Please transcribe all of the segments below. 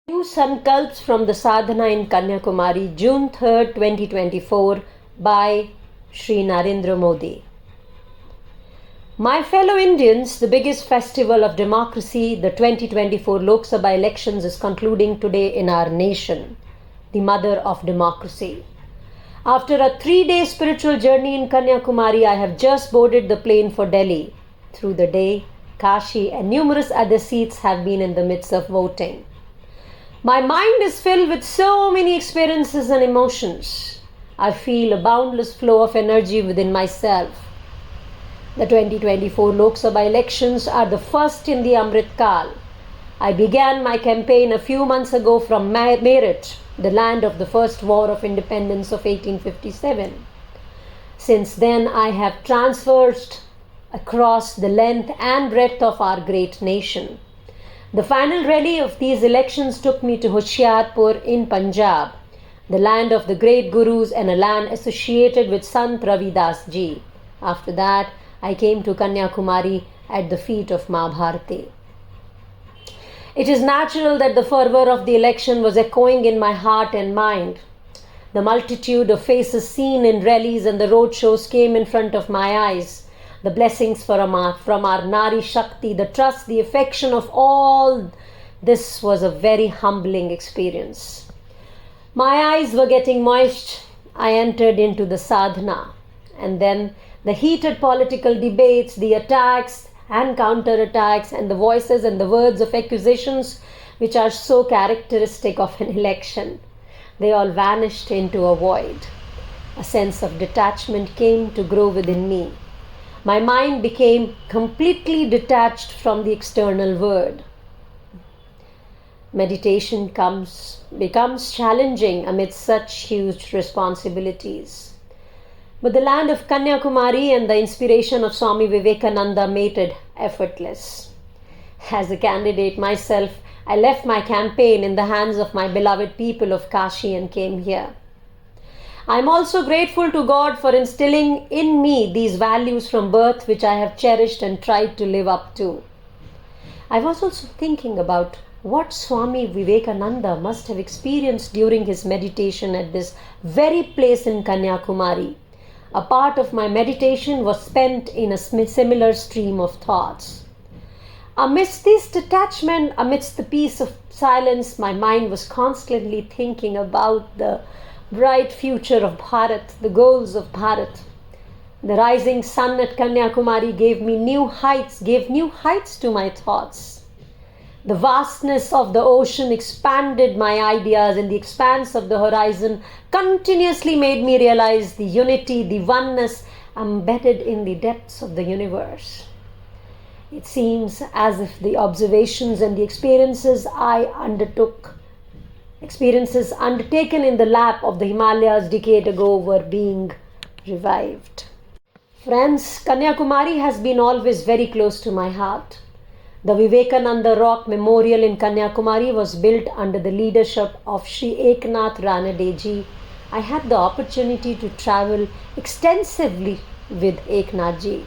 New Sankalps from the Sadhana in Kanniyakumari, June 3rd, 2024, by Sri Narendra Modi. My fellow Indians, the biggest festival of democracy, the 2024 Lok Sabha elections, is concluding today in our nation, the mother of democracy. After a 3-day spiritual journey in Kanniyakumari, I have just boarded the plane for Delhi. Through the day, Kashi and numerous other seats have been in the midst of voting. My mind is filled with so many experiences and emotions. I feel a boundless flow of energy within myself. The 2024 Lok Sabha elections are the first in the Amrit Kal. I began my campaign a few months ago from Meerut, the land of the first war of independence of 1857. Since then, I have traversed across the length and breadth of our great nation. The final rally of these elections took me to Hoshiarpur in Punjab, the land of the great gurus and a land associated with Sant Ravidas ji. After that, I came to Kanniyakumari at the feet of Ma Bharati. It is natural that the fervor of the election was echoing in my heart and mind. The multitude of faces seen in rallies and the road shows came in front of my eyes. The blessings from our Nari Shakti, the trust, the affection of all this was a very humbling experience. My eyes were getting moist. I entered into the sadhana. And then the heated political debates, the attacks and counterattacks, and the voices and the words of accusations which are so characteristic of an election, they all vanished into a void. A sense of detachment came to grow within me. My mind became completely detached from the external world. Meditation becomes challenging amidst such huge responsibilities. But the land of Kanniyakumari and the inspiration of Swami Vivekananda made it effortless. As a candidate myself, I left my campaign in the hands of my beloved people of Kashi and came here. I am also grateful to God for instilling in me these values from birth, which I have cherished and tried to live up to. I was also thinking about what Swami Vivekananda must have experienced during his meditation at this very place in Kanniyakumari. A part of my meditation was spent in a similar stream of thoughts. Amidst this detachment, amidst the peace of silence, my mind was constantly thinking about the bright future of Bharat, the goals of Bharat. The rising sun at Kanniyakumari gave new heights to my thoughts. The vastness of the ocean expanded my ideas, and the expanse of the horizon continuously made me realize the unity, the oneness embedded in the depths of the universe. It seems as if the observations and the experiences undertaken in the lap of the Himalayas decade ago were being revived. Friends, Kanniyakumari has been always very close to my heart. The Vivekananda Rock Memorial in Kanniyakumari was built under the leadership of Sri Eknath Ranade. I had the opportunity to travel extensively with Eknath ji.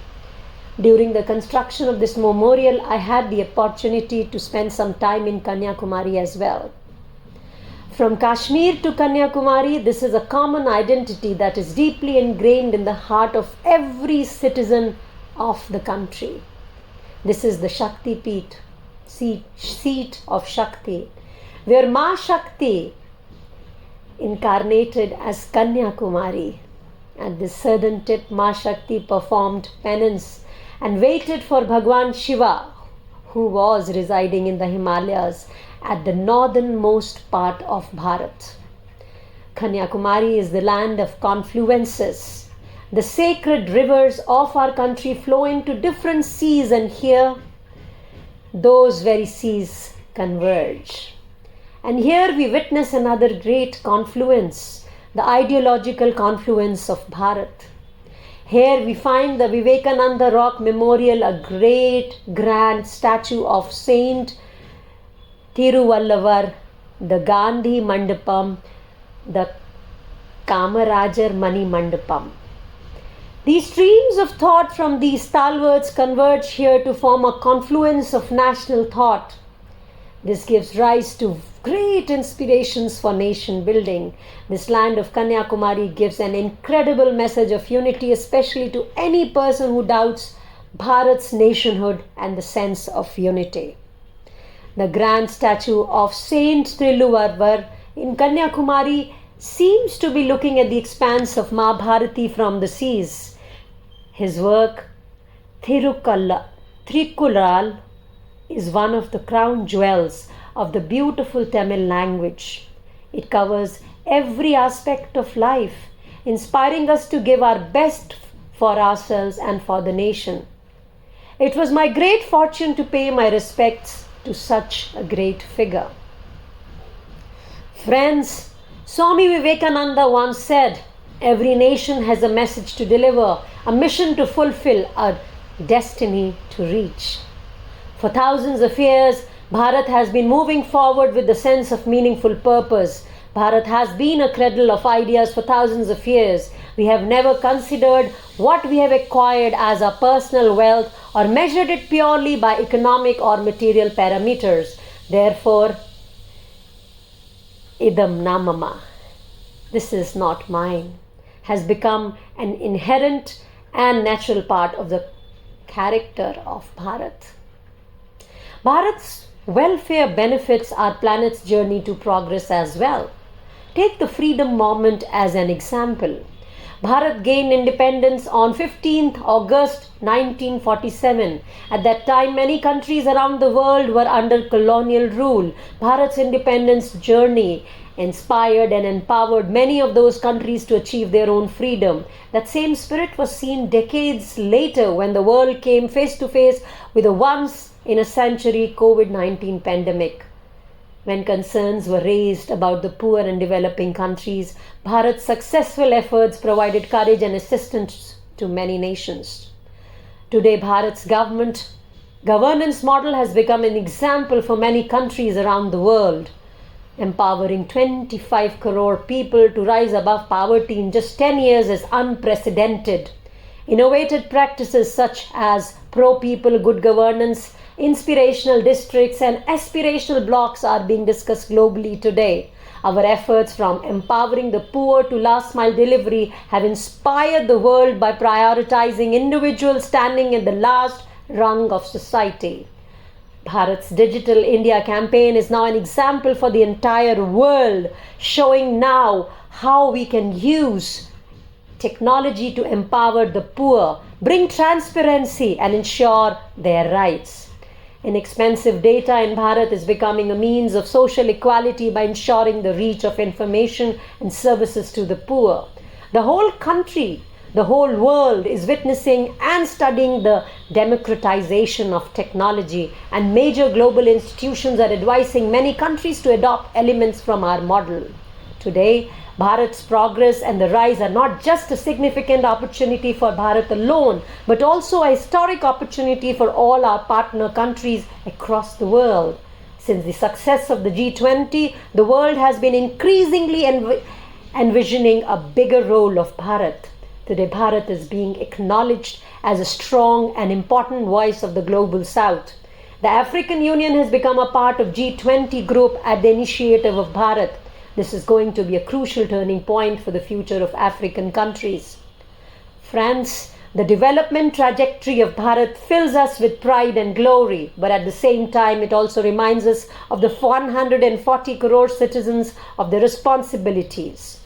During the construction of this memorial, I had the opportunity to spend some time in Kanniyakumari as well. From Kashmir to Kanniyakumari, this is a common identity that is deeply ingrained in the heart of every citizen of the country. This is the Shakti Peeth, seat of Shakti, where Ma Shakti incarnated as Kanniyakumari. At the southern tip, Ma Shakti performed penance and waited for Bhagwan Shiva, who was residing in the Himalayas at the northernmost part of Bharat. Kanniyakumari is the land of confluences. The sacred rivers of our country flow into different seas, and here those very seas converge. And here we witness another great confluence, the ideological confluence of Bharat. Here we find the Vivekananda Rock Memorial, a great grand statue of Saint Thiruvallavar, the Gandhi Mandapam, the Kamarajar Mani Mandapam. These streams of thought from these stalwarts converge here to form a confluence of national thought. This gives rise to great inspirations for nation building. This land of Kanniyakumari gives an incredible message of unity, especially to any person who doubts Bharat's nationhood and the sense of unity. The grand statue of Saint Triluvarvar in Kanniyakumari seems to be looking at the expanse of Mahabharati from the seas. His work, Thirukkural, is one of the crown jewels of the beautiful Tamil language. It covers every aspect of life, inspiring us to give our best for ourselves and for the nation. It was my great fortune to pay my respects to such a great figure. Friends, Swami Vivekananda once said, "Every nation has a message to deliver, a mission to fulfill, a destiny to reach." For thousands of years, Bharat has been moving forward with the sense of meaningful purpose. Bharat has been a cradle of ideas for thousands of years. We have never considered what we have acquired as our personal wealth or measured it purely by economic or material parameters. Therefore, idam namama, this is not mine, has become an inherent and natural part of the character of Bharat. Bharat's welfare benefits our planet's journey to progress as well. Take the freedom movement as an example. Bharat gained independence on 15th August 1947. At that time, many countries around the world were under colonial rule. Bharat's independence journey inspired and empowered many of those countries to achieve their own freedom. That same spirit was seen decades later when the world came face to face with a once-in-a-century COVID-19 pandemic. When concerns were raised about the poor and developing countries, Bharat's successful efforts provided courage and assistance to many nations. Today, Bharat's governance model has become an example for many countries around the world, empowering 25 crore people to rise above poverty in just 10 years is unprecedented. Innovative practices such as pro-people good governance, inspirational districts, and aspirational blocks are being discussed globally today. Our efforts from empowering the poor to last mile delivery have inspired the world by prioritizing individuals standing in the last rung of society. Bharat's Digital India campaign is now an example for the entire world, showing now how we can use technology to empower the poor, bring transparency, and ensure their rights. Inexpensive data in Bharat is becoming a means of social equality by ensuring the reach of information and services to the poor. The whole country, the whole world is witnessing and studying the democratization of technology, and major global institutions are advising many countries to adopt elements from our model. Today, Bharat's progress and the rise are not just a significant opportunity for Bharat alone, but also a historic opportunity for all our partner countries across the world. Since the success of the G20, the world has been increasingly envisioning a bigger role of Bharat. Today, Bharat is being acknowledged as a strong and important voice of the global South. The African Union has become a part of G20 group at the initiative of Bharat. This is going to be a crucial turning point for the future of African countries. Friends, the development trajectory of Bharat fills us with pride and glory, but at the same time it also reminds us of the 140 crore citizens of their responsibilities.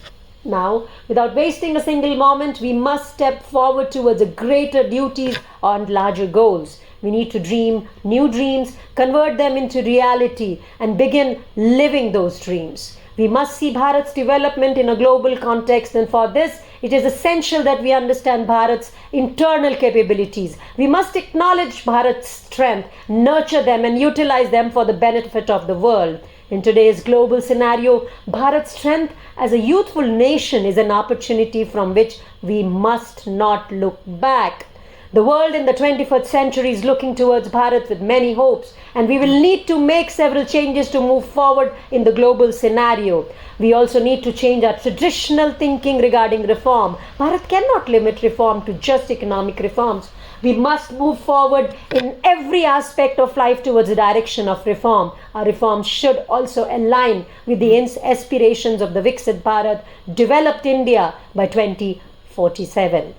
Now, without wasting a single moment, we must step forward towards a greater duties and larger goals. We need to dream new dreams, convert them into reality, and begin living those dreams. We must see Bharat's development in a global context, and for this, it is essential that we understand Bharat's internal capabilities. We must acknowledge Bharat's strength, nurture them, and utilize them for the benefit of the world. In today's global scenario, Bharat's strength as a youthful nation is an opportunity from which we must not look back. The world in the 21st century is looking towards Bharat with many hopes, and we will need to make several changes to move forward in the global scenario. We also need to change our traditional thinking regarding reform. Bharat cannot limit reform to just economic reforms. We must move forward in every aspect of life towards the direction of reform. Our reforms should also align with the aspirations of the Viksit Bharat, developed India by 2047.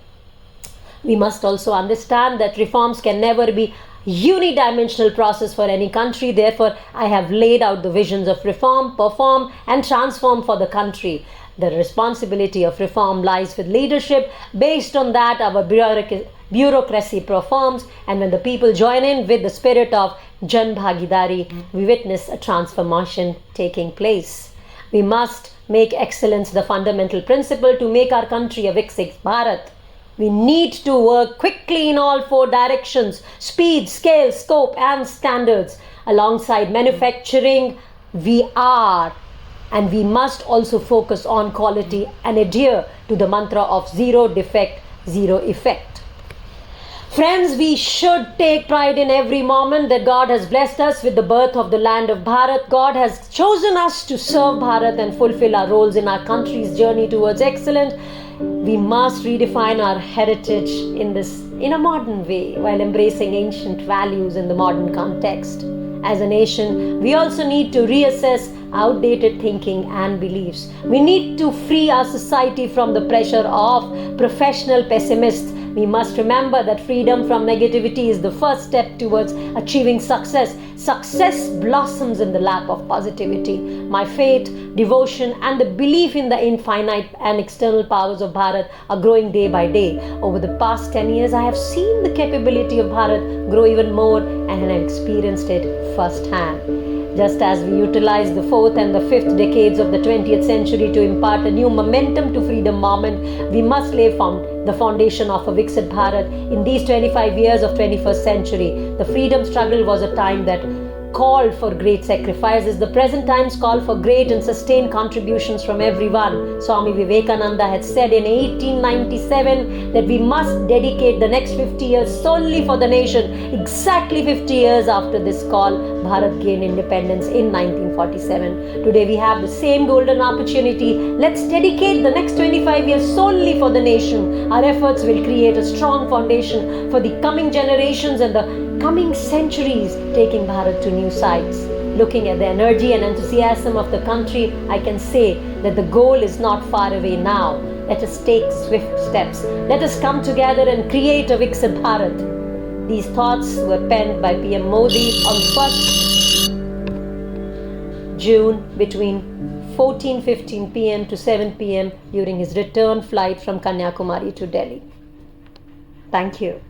We must also understand that reforms can never be unidimensional process for any country. Therefore, I have laid out the visions of reform, perform, and transform for the country. The responsibility of reform lies with leadership. Based on that, our bureaucracy performs, and when the people join in with the spirit of Jan Bhagidari, we witness a transformation taking place. We must make excellence the fundamental principle to make our country a Viksit Bharat. We need to work quickly in all four directions: speed, scale, scope, and standards. Alongside manufacturing, we must also focus on quality and adhere to the mantra of zero defect, zero effect. Friends, we should take pride in every moment that God has blessed us with the birth of the land of Bharat. God has chosen us to serve Bharat and fulfill our roles in our country's journey towards excellence. We must redefine our heritage in a modern way while embracing ancient values in the modern context. As a nation, we also need to reassess outdated thinking and beliefs. We need to free our society from the pressure of professional pessimists. We must remember that freedom from negativity is the first step towards achieving success. Success blossoms in the lap of positivity. My faith, devotion, and the belief in the infinite and external powers of Bharat are growing day by day. Over the past 10 years, I have seen the capability of Bharat grow even more, and I have experienced it firsthand. Just as we utilize the fourth and the fifth decades of the 20th century to impart a new momentum to freedom movement, we must lay the foundation of a Viksit Bharat in these 25 years of 21st century. The freedom struggle was a time that called for great sacrifices. The present times call for great and sustained contributions from everyone. Swami Vivekananda had said in 1897 that we must dedicate the next 50 years solely for the nation. Exactly 50 years after this call, Bharat gained independence in 1947. Today we have the same golden opportunity. Let's dedicate the next 25 years solely for the nation. Our efforts will create a strong foundation for the coming generations and the coming centuries, taking Bharat to new heights. Looking at the energy and enthusiasm of the country, I can say that the goal is not far away now. Let us take swift steps. Let us come together and create a Viksit Bharat. These thoughts were penned by PM Modi on 1st June between 14:15 p.m. to 7 p.m. during his return flight from Kanniyakumari to Delhi. Thank you.